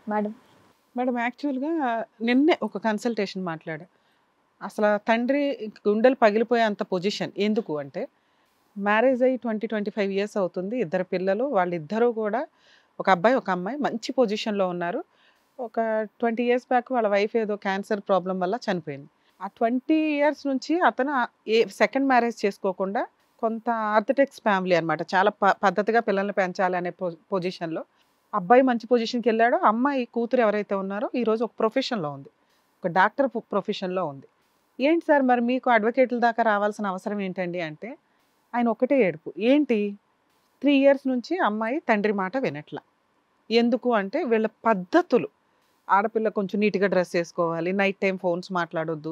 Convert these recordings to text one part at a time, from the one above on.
Madam. Madam యాక్చువల్‌గా నిన్నే ఒక కన్సల్టేషన్ మాట్లాడా. అసల తండ్రి గుండెలు పగిలిపోయేంత పొజిషన్. ఎందుకు అంటే మ్యారేజ్ అయ్యి 20, 25 ఇయర్స్ అవుతుంది. ఇద్దరు పిల్లలు. వాళ్ళిద్దరూ కూడా ఒక అబ్బాయి, ఒక అమ్మాయి మంచి పొజిషన్‌లో ఉన్నారు. ఒక 20 ఇయర్స్ బ్యాక్ వాళ్ళ వైఫ్ ఏదో క్యాన్సర్ ప్రాబ్లమ్ వల్ల చనిపోయింది. ఆ 20 ఇయర్స్ నుంచి అతను సెకండ్ మ్యారేజ్ చేసుకోకుండా కొంత ఆర్థోడాక్స్ ఫ్యామిలీ అన్నమాట. చాలా పద్ధతిగా పిల్లల్ని పెంచాలి అనే పొజిషన్‌లో అబ్బాయి మంచి పొజిషన్‌కెళ్ళాడు. అమ్మాయి కూతురు ఎవరైతే ఉన్నారో ఈరోజు ఒక ప్రొఫెషన్‌లో ఉంది. ఒక డాక్టర్ ప్రొఫెషన్‌లో ఉంది. ఏంటి సార్ మరి మీకు అడ్వకేట్‌ల దాకా రావాల్సిన అవసరం ఏంటండి అంటే, ఆయన ఒకటే ఏడుపు. ఏంటి 3 ఇయర్స్ నుంచి అమ్మాయి తండ్రి మాట వినట్ల. ఎందుకు అంటే వీళ్ళ పద్ధతులు. ఆడపిల్ల కొంచెం నీట్‌గా డ్రెస్ ఏసుకోవాలి. నైట్ టైమ్ ఫోన్స్ మాట్లాడొద్దు.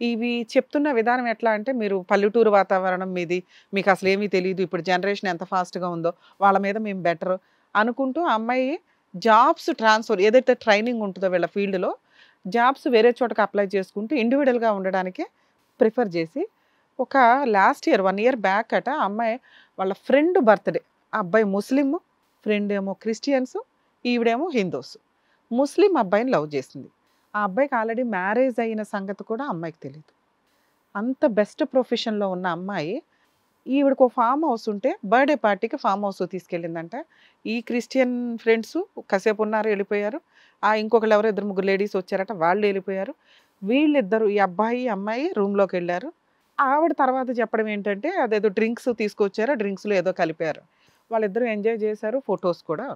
ఇవి చెప్తున్న విధానం ఎట్లా అంటే మీరు పల్లెటూరు వాతావరణం మీది. మీకసలేమీ తెలీదు. ఇప్పుడు జనరేషన్ ఎంత ఫాస్ట్‌గా ఉందో వాళ్ళ మీద మేము బెటర్ అనుకుంటూ ఆ అమ్మాయి జాబ్స్ ట్రాన్స్‌ఫర్ ఏదైతే ట్రైనింగ్ ఉంటుందో వీళ్ళ ఫీల్డ్‌లో జాబ్స్ వేరే చోటకి అప్లై చేసుకుంటూ ఇండివిడ్యువల్‌గా ఉండడానికే ప్రిఫర్ చేసి ఒక లాస్ట్ ఇయర్ 1 ఇయర్ బ్యాక్ అట ఆ అమ్మాయి వాళ్ళ ఫ్రెండ్ బర్త్‌డే. ఆ అబ్బాయి ముస్లిము, ఫ్రెండ్ ఏమో క్రిస్టియన్స్, ఈవిడేమో హిందూస్. ముస్లిం అబ్బాయిని లవ్ చేసింది. ఆ అబ్బాయికి ఆల్రెడీ మ్యారేజ్ అయిన సంగతి కూడా అమ్మాయికి తెలీదు. అంత బెస్ట్ ప్రొఫెషన్‌లో ఉన్న అమ్మాయి ఈవిడకో ఫార్మ్ హౌస్ ఉంటే బర్త్‌డే పార్టీకి ఫార్మ్ హౌస్ తీసుకెళ్ళిందంట. ఈ క్రిస్టియన్ ఫ్రెండ్సు కాసేపు ఉన్నారు ఎళ్ళిపోయారు. ఇంకొకళ్ళు ఎవరో ఇద్దరు ముగ్గురు లేడీస్ వచ్చారట వాళ్ళు ఎళ్ళిపోయారు. వీళ్ళిద్దరూ ఈ అబ్బాయి, అమ్మాయి రూమ్‌లోకెళ్లారు. ఆవిడ తర్వాత చెప్పడం ఏంటంటే అదేదో డ్రింక్స్ తీసుకొచ్చారు. ఆ డ్రింక్స్‌లో ఏదో కలిపారు. వాళ్ళిద్దరూ ఎంజాయ్ చేశారు. ఫోటోస్ కూడా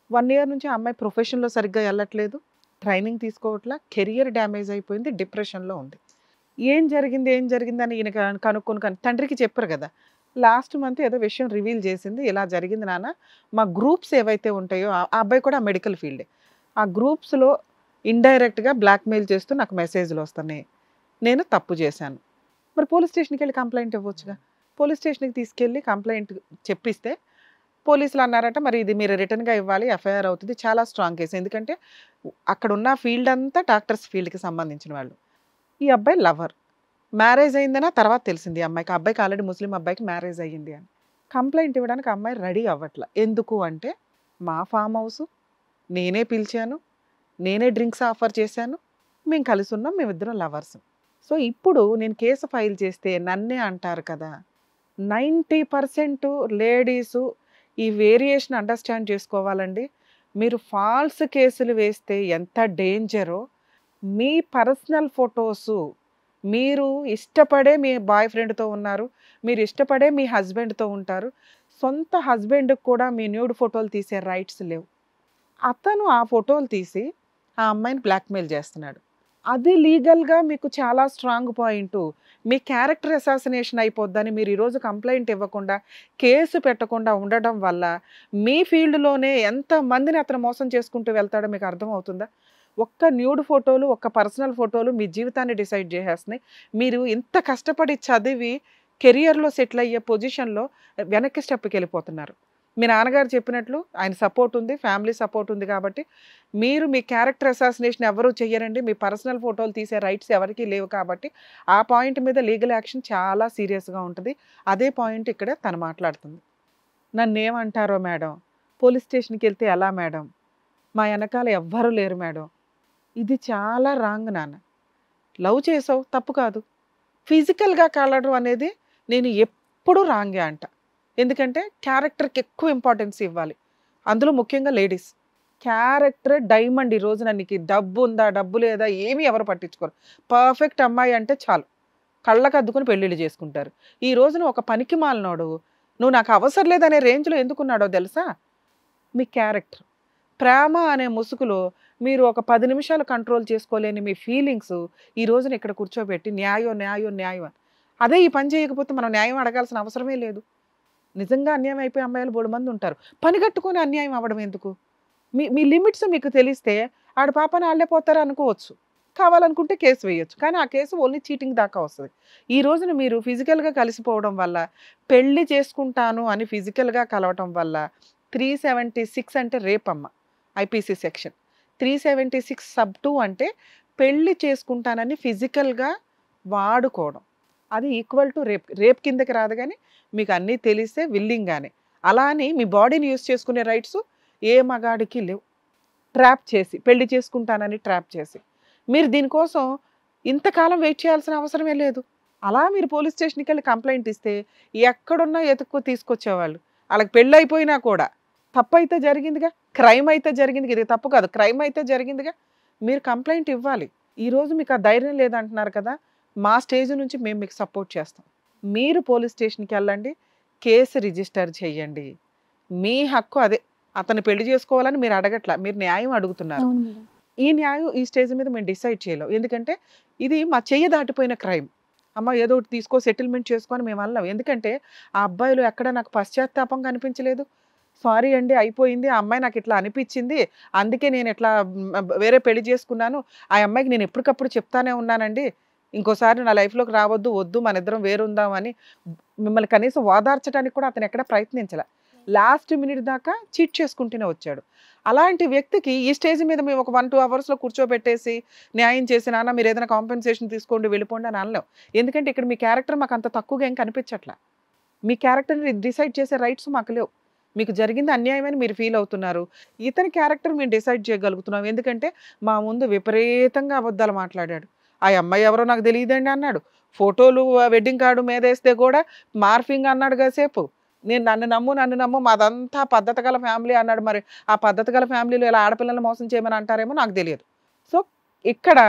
1 ఇయర్ నుంచి ఆ అమ్మాయి ప్రొఫెషన్‌లో సరిగ్గా ఎళ్ళట్లేదు. ట్రైనింగ్ తీసుకోవట్ల. కెరియర్ డ్యామేజ్ అయిపోయింది. డిప్రెషన్‌లో ఉంది. ఏం జరిగింది? ఏం జరిగిందని ఈయన కనుక్కొని తండ్రికి చెప్పారు గదా! లాస్ట్ మంత్ ఏదో విషయం రివీల్ చేసింది. ఇలా జరిగింది నాన్న. మా గ్రూప్స్ ఏవైతే ఉంటాయో ఆ అబ్బాయి కూడా మెడికల్ ఫీల్డే. ఆ గ్రూప్స్‌లో ఇండైరెక్ట్‌గా బ్లాక్‌మెయిల్ చేస్తూ నాకు మెసేజ్‌లొస్తున్నాయి. నేను తప్పు చేశాను. మరి పోలీస్ స్టేషన్‌కెళ్ళి కంప్లెయింట్ ఇవ్వొచ్చుగా. పోలీస్ స్టేషన్‌కి తీసుకెళ్ళి కంప్లెయింట్ చెప్పిస్తే పోలీసులు అన్నారట మరి ఇది మీరు రిటర్న్‌గా ఇవ్వాలి. ఎఫ్ఐఆర్ అవుతది. చాలా స్ట్రాంగ్ కేస్. ఎందుకంటే అక్కడున్న ఫీల్డ్ అంతా డాక్టర్స్ ఫీల్డ్‌కి సంబంధించిన వాళ్ళు. ఈ అబ్బాయి లవర్. మ్యారేజ్ అయిందని తర్వాత తెలిసింది ఈ అమ్మాయికి. ఆ అబ్బాయికి ఆల్రెడీ ముస్లిం అబ్బాయికి మ్యారేజ్ అయ్యింది అని. కంప్లెయింట్ ఇవ్వడానికి ఆ అమ్మాయి రెడీ అవ్వట్ల. ఎందుకు అంటే మా ఫార్మ్ హౌసు, నేనే పిలిచాను, నేనే డ్రింక్స్ ఆఫర్ చేశాను, మేము కలిసున్నాం, మేమిద్దరం లవర్స్. సో ఇప్పుడు నేను కేసు ఫైల్ చేస్తే నన్నే అంటారు కదా! 90% లేడీసు ఈ వేరియేషన్ అండర్‌స్టాండ్ చేసుకోవాలండి. మీరు ఫాల్స్ కేసులు వేస్తే ఎంత డేంజరో, మీ పర్సనల్ ఫోటోసు మీరు ఇష్టపడే మీ బాయ్ ఫ్రెండ్‌తో ఉన్నారు. మీరు ఇష్టపడే మీ హస్బెండ్‌తో ఉంటారు. సొంత హస్బెండ్‌కి కూడా మీ న్యూడ్ ఫోటోలు తీసే రైట్స్ లేవు. అతను ఆ ఫోటోలు తీసి ఆ అమ్మాయిని బ్లాక్‌మెయిల్ చేస్తున్నాడు. అది లీగల్‌గా మీకు చాలా స్ట్రాంగ్ పాయింటు. మీ క్యారెక్టర్ అసాసినేషన్ అయిపోద్దని మీరు ఈరోజు కంప్లెయింట్ ఇవ్వకుండా, కేసు పెట్టకుండా ఉండడం వల్ల మీ ఫీల్డ్‌లోనే ఎంతమందిని అతను మోసం చేసుకుంటూ వెళ్తాడో మీకు అర్థమవుతుందా? ఒక్క న్యూడ్ ఫోటోలు, ఒక్క పర్సనల్ ఫోటోలు మీ జీవితాన్ని డిసైడ్ చేసేస్తున్నాయి. మీరు ఇంత కష్టపడి చదివి కెరియర్‌లో సెటిల్ అయ్యే పొజిషన్‌లో వెనక్కి స్టెప్‌కెళ్ళిపోతున్నారు. మీ నాన్నగారు చెప్పినట్లు ఆయన సపోర్ట్ ఉంది. ఫ్యామిలీ సపోర్ట్ ఉంది కాబట్టి మీరు మీ క్యారెక్టర్ అసాసినేషన్ ఎవరు చెయ్యరండి. మీ పర్సనల్ ఫోటోలు తీసే రైట్స్ ఎవరికీ లేవు కాబట్టి ఆ పాయింట్ మీద లీగల్ యాక్షన్ చాలా సీరియస్‌గా ఉంటది. అదే పాయింట్ ఇక్కడ తను మాట్లాడుతుంది. నన్నేమంటారో మేడం, పోలీస్ స్టేషన్‌కెళ్తే ఎలా మేడం? మా ఎనకాల ఎవ్వరు లేరు మేడం. ఇది చాలా రాంగ్ నాన్న. లవ్ చేసావు తప్పు కాదు. ఫిజికల్‌గా కలవడం అనేది నేను ఎప్పుడూ రాంగే అంట. ఎందుకంటే క్యారెక్టర్‌కి ఎక్కువ ఇంపార్టెన్స్ ఇవ్వాలి. అందులో ముఖ్యంగా లేడీస్. క్యారెక్టర్ డైమండ్ ఈ రోజున నీకు డబ్బుందా? డబ్బు లేదా? ఏమి ఎవరు పట్టించుకోరు. పర్ఫెక్ట్ అమ్మాయి అంటే చాలు. కళ్ళకద్దుకొని పెళ్ళిళ్ళు చేసుకుంటారు. ఈ రోజున ఒక పనికిమాలినోడు నువ్వు నాకు అవసరం లేదనే రేంజ్‌లో ఎందుకున్నాడో తెలుసా? మీ క్యారెక్టర్. ప్రేమ అనే ముసుగులో మీరు ఒక 10 నిమిషాలు కంట్రోల్ చేసుకోలేని మీ ఫీలింగ్స్ ఈ రోజున ఇక్కడ కూర్చోబెట్టి న్యాయం, న్యాయం, న్యాయం అని. అదే ఈ పని చేయకపోతే మనం న్యాయం అడగాల్సిన అవసరమే లేదు. నిజంగా అన్యాయం అయిపోయే అమ్మాయిలు బోలెడుమంది ఉంటారు. పని కట్టుకొని అన్యాయం అవ్వడం ఎందుకు? మీ మీ లిమిట్స్ మీకు తెలిస్తే ఆడ పాపాన ఆళ్ళే పోతారు అనుకోవచ్చు. కావాలనుకుంటే కేసు వేయొచ్చు. కానీ ఆ కేసు ఓన్లీ చీటింగ్ దాకా వస్తది. ఈ రోజున మీరు ఫిజికల్‌గా కలిసిపోవడం వల్ల, పెళ్లి చేసుకుంటాను అని ఫిజికల్‌గా కలవటం వల్ల 376 అంటే రేపమ్మ. IPC section. 376 సబ్ 2 అంటే పెళ్లి చేసుకుంటానని ఫిజికల్‌గా వాడుకోవడం. అది ఈక్వల్ టు రేప్. రేప్ కిందకి రాదు గానీ మీకు అన్నీ తెలిసే విల్లింగ్‌గానే. అలా అని మీ బాడీని యూజ్ చేసుకునే రైట్స్ ఏ మగాడికి లేవు. ట్రాప్ చేసి పెళ్లి చేసుకుంటానని ట్రాప్ చేసి మీరు దీనికోసం ఇంతకాలం వెయిట్ చేయాల్సిన అవసరమే లేదు. అలా మీరు పోలీస్ స్టేషన్కి వెళ్ళి కంప్లైంట్ ఇస్తే ఎక్కడున్నా ఎతుక్కు తీసుకొచ్చేవాళ్ళు. వాళ్ళకి పెళ్ళి అయిపోయినా కూడా తప్పు అయితే జరిగిందిగా, క్రైమ్ అయితే జరిగింది, ఇది తప్పు కాదు, క్రైమ్ అయితే జరిగిందిగా, మీరు కంప్లైంట్ ఇవ్వాలి. ఈరోజు మీకు ఆ ధైర్యం లేదంటున్నారు కదా, మా స్టేజ్ నుంచి మేము మీకు సపోర్ట్ చేస్తాం. మీరు పోలీస్ స్టేషన్కి వెళ్ళండి, కేసు రిజిస్టర్ చేయండి. మీ హక్కు అదే. అతను పెళ్లి చేసుకోవాలని మీరు అడగట్లా, మీరు న్యాయం అడుగుతున్నారు. ఈ న్యాయం ఈ స్టేజ్ మీద మేము డిసైడ్ చేయలేం. ఎందుకంటే ఇది మా చెయ్యి దాటిపోయిన క్రైమ్. అమ్మ ఏదో ఒకటి తీసుకో సెటిల్మెంట్ చేసుకొని మేము అన్నాం. ఎందుకంటే ఆ అబ్బాయిలో ఎక్కడ నాకు పశ్చాత్తాపం కనిపించలేదు. సారీ అండి అయిపోయింది, ఆ అమ్మాయి నాకు ఇట్లా అనిపించింది, అందుకే నేను ఇట్లా వేరే పెళ్లి చేసుకున్నాను, ఆ అమ్మాయికి నేను ఎప్పటికప్పుడు చెప్తానే ఉన్నానండి, ఇంకోసారి నా లైఫ్లోకి రావద్దు, వద్దు మన ఇద్దరం వేరుందామని మిమ్మల్ని కనీసం ఓదార్చడానికి కూడా అతను ఎక్కడ ప్రయత్నించలే. లాస్ట్ మినిట్ దాకా చీట్ చేసుకుంటూనే వచ్చాడు. అలాంటి వ్యక్తికి ఈ స్టేజ్ మీద మేము ఒక 1-2 అవర్స్లో కూర్చోబెట్టేసి న్యాయం చేసి నాన్న మీరు ఏదైనా కాంపెన్సేషన్ తీసుకోండి వెళ్ళిపోండి అని అనలేం. ఎందుకంటే ఇక్కడ మీ క్యారెక్టర్ మాకు అంత తక్కువగా ఏం కనిపించట్లా. మీ క్యారెక్టర్ని డిసైడ్ చేసే రైట్స్ మాకు లేవు. మీకు జరిగింది అన్యాయమని మీరు ఫీల్ అవుతున్నారు. ఇతని క్యారెక్టర్ మేము డిసైడ్ చేయగలుగుతున్నాం. ఎందుకంటే మా ముందు విపరీతంగా అబద్ధాలు మాట్లాడాడు. ఆ అమ్మాయి ఎవరో నాకు తెలియదండి అన్నాడు. ఫోటోలు వెడ్డింగ్ కార్డు మీద వేస్తే కూడా మార్ఫింగ్ అన్నాడు కాసేపు. నేను నన్ను నమ్ము మాదంతా పద్ధతి గల ఫ్యామిలీ అన్నాడు. మరి ఆ పద్ధతి గల ఫ్యామిలీలో ఇలా ఆడపిల్లల్ని మోసం చేయమని అంటారేమో నాకు తెలియదు. సో ఇక్కడ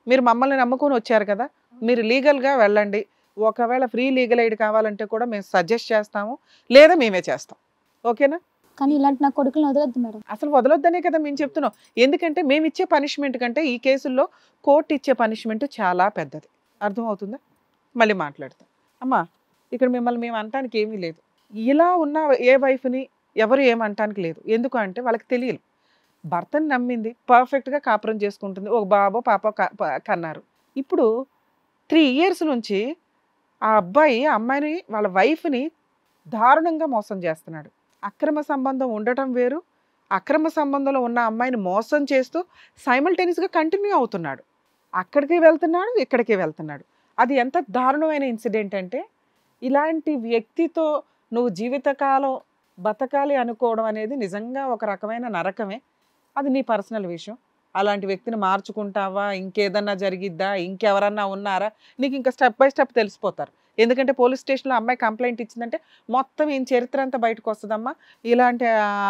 మీరు మమ్మల్ని నమ్ముకొని వచ్చారు కదా, మీరు లీగల్గా వెళ్ళండి. ఒకవేళ ఫ్రీ లీగల్ ఎయిడ్ కావాలంటే కూడా మేము సజెస్ట్ చేస్తాము, లేదా మేమే చేస్తాం. ఓకేనా? కానీ ఇలాంటి నా కొడుకులను వదలొద్దు మేడం. అసలు వదలొద్దనే కదా మేము చెప్తున్నాం. ఎందుకంటే మేము ఇచ్చే పనిష్మెంట్ కంటే ఈ కేసుల్లో కోర్టు ఇచ్చే పనిష్మెంట్ చాలా పెద్దది. అర్థమవుతుందా? మళ్ళీ మాట్లాడతాం. అమ్మా ఇక్కడ మిమ్మల్ని మేము అనటానికి ఏమీ లేదు. ఇలా ఉన్న ఏ వైఫ్ని ఎవరు ఏమంటానికి లేదు. ఎందుకు అంటే వాళ్ళకి తెలియదు. భర్తని నమ్మింది, పర్ఫెక్ట్గా కాపురం చేసుకుంటుంది, ఒక బాబో పాప కన్నారు. ఇప్పుడు 3 years నుంచి ఆ అబ్బాయి అమ్మాయిని వాళ్ళ వైఫ్ని దారుణంగా మోసం చేస్తున్నాడు. అక్రమ సంబంధం ఉండటం వేరు, అక్రమ సంబంధంలో ఉన్న అమ్మాయిని మోసం చేస్తూ సైమల్టేనియస్గా కంటిన్యూ అవుతున్నాడు. అక్కడికి వెళ్తున్నాడు, ఇక్కడికి వెళ్తున్నాడు. అది ఎంత దారుణమైన ఇన్సిడెంట్ అంటే ఇలాంటి వ్యక్తితో నువ్వు జీవితకాలం బతకాలి అనుకోవడం అనేది నిజంగా ఒక రకమైన నరకమే. అది నీ పర్సనల్ విషయం. అలాంటి వ్యక్తిని మార్చుకుంటావా, ఇంకేదన్నా జరిగిద్దా, ఇంకెవరన్నా ఉన్నారా, నీకు ఇంకా స్టెప్ బై స్టెప్ తెలిసిపోతారు. ఎందుకంటే పోలీస్ స్టేషన్లో అమ్మాయి కంప్లైంట్ ఇచ్చిందంటే మొత్తం ఈయన చరిత్ర అంతా బయటకు వస్తుందమ్మా, ఇలాంటి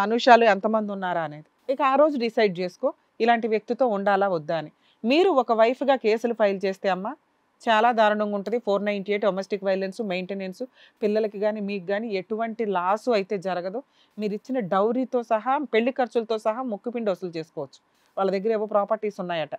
అనుషాలు ఎంతమంది ఉన్నారా అనేది. ఇక ఆ రోజు డిసైడ్ చేసుకో ఇలాంటి వ్యక్తితో ఉండాలా వద్దా అని. మీరు ఒక వైఫ్గా కేసులు ఫైల్ చేస్తే అమ్మ చాలా దారుణంగా ఉంటుంది. 498 డొమెస్టిక్ వైలెన్స్, మెయింటెనెన్స్, పిల్లలకి కానీ మీకు కానీ ఎటువంటి లాసు అయితే జరగదు. మీరు ఇచ్చిన డౌరీతో సహా పెళ్లి ఖర్చులతో సహా ముక్కుపిండి వసూలు చేసుకోవచ్చు. వాళ్ళ దగ్గర ఏవో ప్రాపర్టీస్ ఉన్నాయట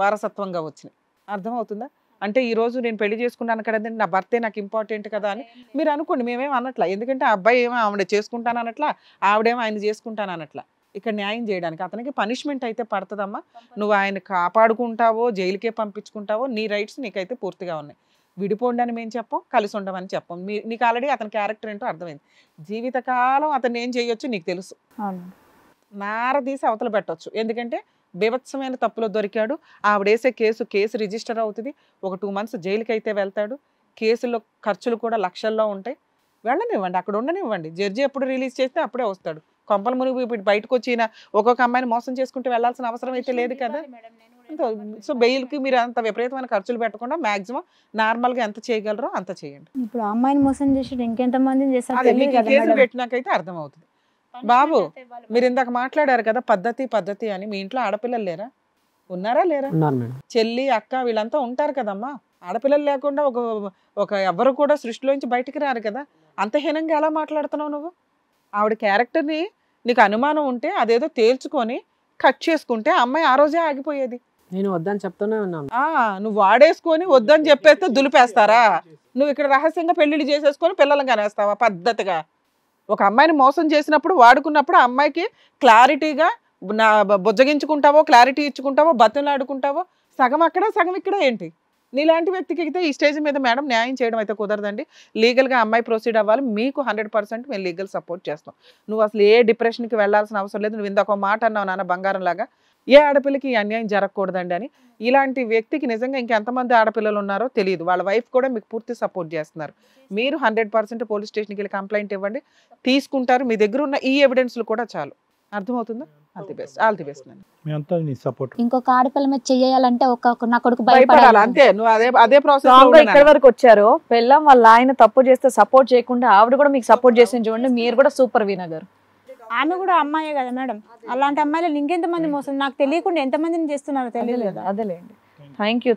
వారసత్వంగా వచ్చినాయి. అర్థమవుతుందా? అంటే ఈరోజు నేను పెళ్లి చేసుకున్నాను కదండి, నా భర్తే నాకు ఇంపార్టెంట్ కదా అని మీరు అనుకోండి. మేమేం అనట్లా. ఎందుకంటే ఆ అబ్బాయి ఏమో ఆవిడ చేసుకుంటాను అనట్లా, ఆవిడేమో ఆయన చేసుకుంటాను అనట్లా. ఇక్కడ న్యాయం చేయడానికి అతనికి పనిష్మెంట్ అయితే పడుతుందమ్మా. నువ్వు ఆయన కాపాడుకుంటావో జైలుకే పంపించుకుంటావో నీ రైట్స్ నీకైతే పూర్తిగా ఉన్నాయి. విడిపోండి అని మేము చెప్పం, కలిసి ఉండమని చెప్పం. నీకు ఆల్రెడీ అతని క్యారెక్టర్ ఏంటో అర్థమైంది. జీవితకాలం అతను ఏం చేయొచ్చు నీకు తెలుసు. నారదీసి అవతల పెట్టవచ్చు. ఎందుకంటే బీభత్సమైన తప్పులో దొరికాడు. ఆవిడేసే కేసు రిజిస్టర్ అవుతుంది. ఒక 2 months జైలుకి అయితే వెళ్తాడు. కేసులో ఖర్చులు కూడా లక్షల్లో ఉంటాయి. వెళ్ళనివ్వండి, అక్కడ ఉండనివ్వండి. జడ్జి ఎప్పుడు రిలీజ్ చేస్తే అప్పుడే వస్తాడు. కొంపలు మునిగి ఇప్పుడు బయటకు వచ్చిన ఒక్కొక్క అమ్మాయిని మోసం చేసుకుంటూ వెళ్ళాల్సిన అవసరం అయితే లేదు కదా. సో బెయిల్కి మీరు అంత విపరీతమైన ఖర్చులు పెట్టకుండా మాక్సిమం నార్మల్గా ఎంత చేయగలరో అంత చేయండి. ఇప్పుడు అమ్మాయిని మోసం చేసి ఇంకెంత మందిని చేస్తారు పెట్టినాకైతే అర్థమవుతుంది. బాబు మీరు ఇందాక మాట్లాడారు కదా పద్ధతి అని, మీ ఇంట్లో ఆడపిల్లలు లేరా? ఉన్నారా లేరా? చెల్లి అక్క వీళ్ళంతా ఉంటారు కదమ్మా. ఆడపిల్లలు లేకుండా ఒక ఎవరు కూడా సృష్టిలోంచి బయటికి రారు కదా. అంత హీనంగా ఎలా మాట్లాడుతున్నావు నువ్వు? ఆవిడ క్యారెక్టర్ని నీకు అనుమానం ఉంటే అదేదో తేల్చుకొని కట్ చేసుకుంటే అమ్మాయి ఆ రోజే ఆగిపోయేది. నేను వద్దని చెప్తూనే ఉన్నాను. నువ్వు వాడేసుకొని వద్దని చెప్పేస్తే దులిపేస్తారా? నువ్వు ఇక్కడ రహస్యంగా పెళ్లిళ్ళు చేసేసుకొని పిల్లలను కనేస్తావా పద్ధతిగా? ఒక అమ్మాయిని మోసం చేసినప్పుడు వాడుకున్నప్పుడు ఆ అమ్మాయికి క్లారిటీగా బుజ్జగించుకుంటావో, క్లారిటీ ఇచ్చుకుంటావో, బతులాడుకుంటావో, సగం అక్కడ సగం ఇక్కడ ఏంటి? నీలాంటి వ్యక్తికి అయితే ఈ స్టేజ్ మీద మేడం న్యాయం చేయడం అయితే కుదరదండి. లీగల్గా అమ్మాయి ప్రొసీడ్ అవ్వాలి. మీకు 100% మేము లీగల్ సపోర్ట్ చేస్తాం. నువ్వు అసలు ఏ డిప్రెషన్కి వెళ్ళాల్సిన అవసరం లేదు. నువ్వు ఇందాక మాట అన్నావు నాన్న బంగారం లాగా, ఏ ఆడపిల్లకి ఈ అన్యాయం జరగకూడదండి అని. ఇలాంటి వ్యక్తికి నిజంగా ఇంకెంతమంది ఆడపిల్లలు ఉన్నారో తెలియదు. వాళ్ళ వైఫ్ కూడా మీకు పూర్తి సపోర్ట్ చేస్తున్నారు. మీరు 100% పోలీస్ స్టేషన్కి వెళ్ళి కంప్లైంట్ ఇవ్వండి, తీసుకుంటారు. మీ దగ్గర ఉన్న ఈ ఎవిడెన్స్లు కూడా చాలు. అర్థమవుతుందా? ఆల్ ది బెస్ట్ మేమంతా నీ సపోర్ట్. ఇంకొక ఆడపిల్ల మీద చెయ్యాలంటే నా కొడుకు భయపడాలి భయపడాలి. అంతే. నువ్వు అదే స్ట్రాంగ్ గా ఇక్కడ ప్రాసెస్ వరకు వచ్చారు. పెళ్ళం వాళ్ళ ఆయన తప్పు చేస్తే సపోర్ట్ చేయకుండా ఆవిడ కూడా మీకు సపోర్ట్ చేసింది చూడండి. మీరు కూడా సూపర్ వీణా గారు. ఆమె కూడా అమ్మాయే కదా మేడం. అలాంటి అమ్మాయిలు ఇంకెంతమంది మోసం నాకు తెలియకుండా ఎంతమందిని చేస్తున్నారో తెలియదు కదా. అదేలేండి.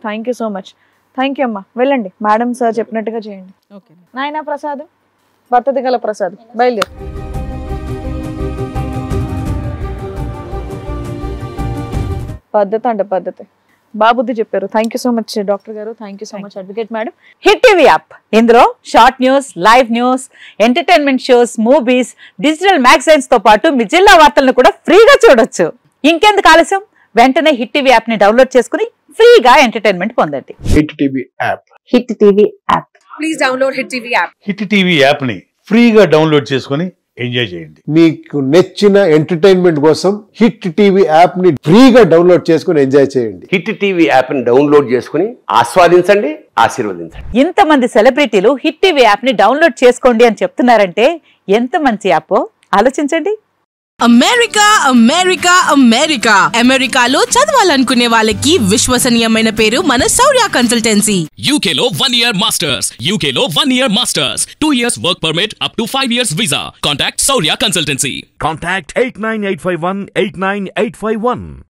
Thank you so much. Thank you అమ్మా. వెళ్ళండి మేడం సార్ చెప్పినట్టుగా చేయండి. ఓకే. నాయనా ప్రసాద్, భర్తది గల ప్రసాద్ బయలుదేరు. పద్ధతి బాబుద్ది చెప్పారు. Thank you so much doctor గారు. Thank you so much advocate madam. Hit TV app ఇందులో short news, live news, entertainment shows, movies, digital magazines తో పాటు మీ జిల్లా వార్తలను కూడా ఫ్రీగా చూడొచ్చు. ఇంకెందుకు ఆలస్యం, వెంటనే హిట్ టీవీ యాప్ ని డౌన్లోడ్ చేసుకుని ఫ్రీగా ఎంటర్టైన్మెంట్ పొందండి. Hit TV app. Hit TV app. Please download hit TV app. Hit TV app ని ఫ్రీగా డౌన్లోడ్ చేసుకుని ఎంజాయ్ చేయండి. మీకు నచ్చిన ఎంటర్టైన్మెంట్ కోసం హిట్ టీవీ యాప్ ని ఫ్రీగా డౌన్లోడ్ చేసుకుని ఎంజాయ్ చేయండి. హిట్ టీవీ యాప్ ని డౌన్లోడ్ చేసుకుని ఆస్వాదించండి, ఆశీర్వదించండి. ఇంతమంది సెలబ్రిటీలు హిట్ టీవీ యాప్ ని డౌన్లోడ్ చేసుకోండి అని చెప్తున్నారంటే ఎంత మంచి యాప్ ఆలోచించండి. అమెరికాలో చదవాలనుకునే వాళ్ళకి విశ్వసనీయమైన పేరు మన శౌర్య consultancy. UKలో 1 year masters, 2 years work permit up to 5 years visa. Contact Saurya Consultancy. Contact 89851 89851.